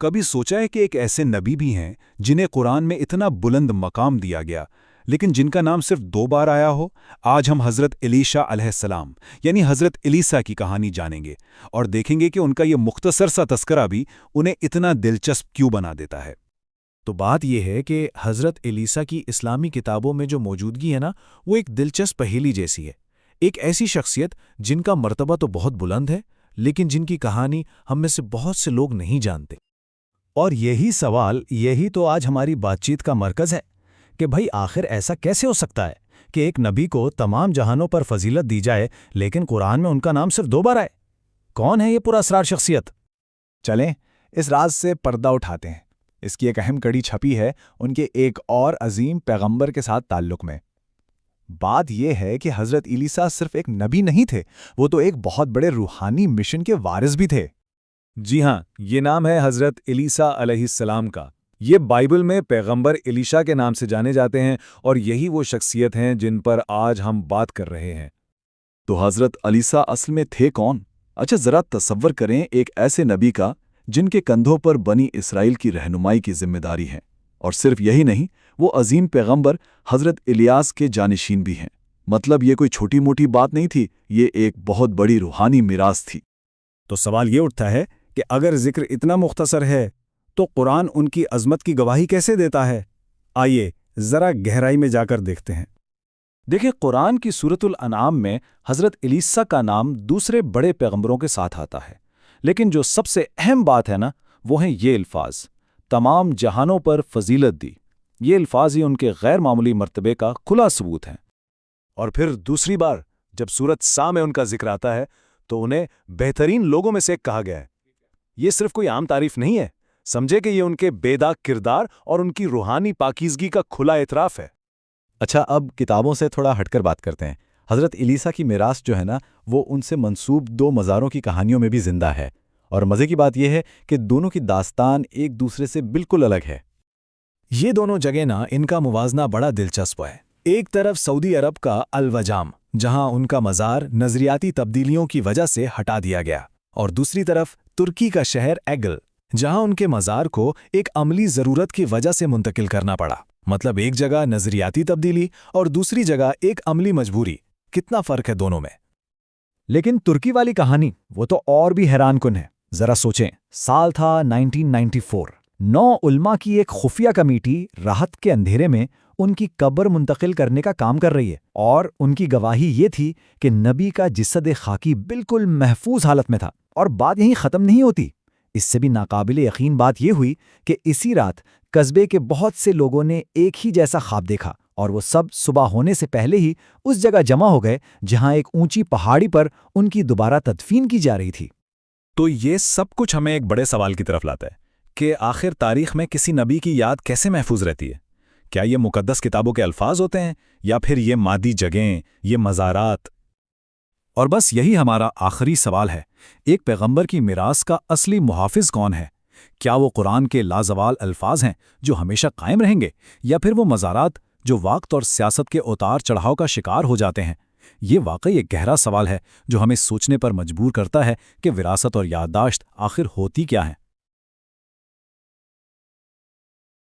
کبھی سوچا ہے کہ ایک ایسے نبی بھی ہیں جنہیں قرآن میں اتنا بلند مقام دیا گیا لیکن جن کا نام صرف 2 بار آیا ہو؟ آج ہم حضرت الیشا علیہ السلام یعنی حضرت الیسا کی کہانی جانیں گے اور دیکھیں گے کہ ان کا یہ مختصر سا تذکرہ بھی انہیں اتنا دلچسپ کیوں بنا دیتا ہے۔ تو بات یہ ہے کہ حضرت الیسا کی اسلامی کتابوں میں جو موجودگی ہے نا، وہ ایک دلچسپ پہیلی جیسی ہے۔ ایک ایسی شخصیت جن کا مرتبہ تو بہت بلند ہے لیکن جن کی کہانی ہم میں سے بہت سے لوگ نہیں جانتے۔ اور یہی سوال، یہی تو آج ہماری بات چیت کا مرکز ہے کہ بھئی آخر ایسا کیسے ہو سکتا ہے کہ ایک نبی کو تمام جہانوں پر فضیلت دی جائے لیکن قرآن میں ان کا نام صرف 2 بار آئے؟ کون ہے یہ پورا اسرار شخصیت؟ چلیں اس راز سے پردہ اٹھاتے ہیں۔ اس کی ایک اہم کڑی چھپی ہے ان کے ایک اور عظیم پیغمبر کے ساتھ تعلق میں۔ بات یہ ہے کہ حضرت الیسا صرف ایک نبی نہیں تھے، وہ تو ایک بہت بڑے روحانی مشن کے وارث بھی تھے۔ جی ہاں، یہ نام ہے حضرت الیسا علیہ السلام کا۔ یہ بائبل میں پیغمبر الیشا کے نام سے جانے جاتے ہیں اور یہی وہ شخصیت ہیں جن پر آج ہم بات کر رہے ہیں۔ تو حضرت الیسا اصل میں تھے کون؟ اچھا ذرا تصور کریں ایک ایسے نبی کا جن کے کندھوں پر بنی اسرائیل کی رہنمائی کی ذمہ داری ہے، اور صرف یہی نہیں، وہ عظیم پیغمبر حضرت الیاس کے جانشین بھی ہیں۔ مطلب یہ کوئی چھوٹی موٹی بات نہیں تھی، یہ ایک بہت بڑی روحانی میراث تھی۔ تو سوال یہ اٹھتا ہے کہ اگر ذکر اتنا مختصر ہے تو قرآن ان کی عظمت کی گواہی کیسے دیتا ہے؟ آئیے ذرا گہرائی میں جا کر دیکھتے ہیں۔ دیکھیں، قرآن کی سورۃ الانعام میں حضرت الیسا کا نام دوسرے بڑے پیغمبروں کے ساتھ آتا ہے، لیکن جو سب سے اہم بات ہے نا، وہ ہیں یہ الفاظ: تمام جہانوں پر فضیلت دی۔ یہ الفاظ ہی ان کے غیر معمولی مرتبے کا کھلا ثبوت ہیں۔ اور پھر دوسری بار جب سورۃ سا میں ان کا ذکر آتا ہے تو انہیں بہترین لوگوں میں سے ایک کہا گیا ہے۔ یہ صرف کوئی عام تعریف نہیں ہے، سمجھے کہ یہ ان کے بے داغ کردار اور ان کی روحانی پاکیزگی کا کھلا اعتراف ہے۔ اچھا اب کتابوں سے تھوڑا ہٹ کر بات کرتے ہیں۔ حضرت الیسا کی میراث جو ہے نا، وہ ان سے منسوب 2 مزاروں کی کہانیوں میں بھی زندہ ہے، اور مزے کی بات یہ ہے کہ دونوں کی داستان ایک دوسرے سے بالکل الگ ہے۔ یہ دونوں جگہ نا، ان کا موازنہ بڑا دلچسپ ہے۔ ایک طرف سعودی عرب کا الوجام، جہاں ان کا مزار نظریاتی تبدیلیوں کی وجہ سے ہٹا دیا گیا، اور دوسری طرف ترکی کا شہر ایگل، جہاں ان کے مزار کو ایک عملی ضرورت کی وجہ سے منتقل کرنا پڑا۔ مطلب ایک جگہ نظریاتی تبدیلی اور دوسری جگہ ایک عملی مجبوری۔ کتنا فرق ہے دونوں میں۔ لیکن ترکی والی کہانی وہ تو اور بھی حیران کن ہے۔ ذرا سوچیں، سال تھا 1994، 9 علماء کی ایک خفیہ کمیٹی راحت کے اندھیرے میں ان کی قبر منتقل کرنے کا کام کر رہی ہے، اور ان کی گواہی یہ تھی کہ نبی کا جسد خاکی بالکل محفوظ حالت میں تھا۔ اور بات یہیں ختم نہیں ہوتی، اس سے بھی ناقابل یقین بات یہ ہوئی کہ اسی رات قصبے کے بہت سے لوگوں نے ایک ہی جیسا خواب دیکھا، اور وہ سب صبح ہونے سے پہلے ہی اس جگہ جمع ہو گئے جہاں ایک اونچی پہاڑی پر ان کی دوبارہ تدفین کی جا رہی تھی۔ تو یہ سب کچھ ہمیں ایک بڑے سوال کی طرف لاتا ہے کہ آخر تاریخ میں کسی نبی کی یاد کیسے محفوظ رہتی ہے؟ کیا یہ مقدس کتابوں کے الفاظ ہوتے ہیں یا پھر یہ مادی جگہیں، یہ مزارات؟ اور بس یہی ہمارا آخری سوال ہے، ایک پیغمبر کی میراث کا اصلی محافظ کون ہے؟ کیا وہ قرآن کے لازوال الفاظ ہیں جو ہمیشہ قائم رہیں گے، یا پھر وہ مزارات جو وقت اور سیاست کے اتار چڑھاؤ کا شکار ہو جاتے ہیں؟ یہ واقعی ایک گہرا سوال ہے جو ہمیں سوچنے پر مجبور کرتا ہے کہ وراثت اور یادداشت آخر ہوتی کیا ہیں۔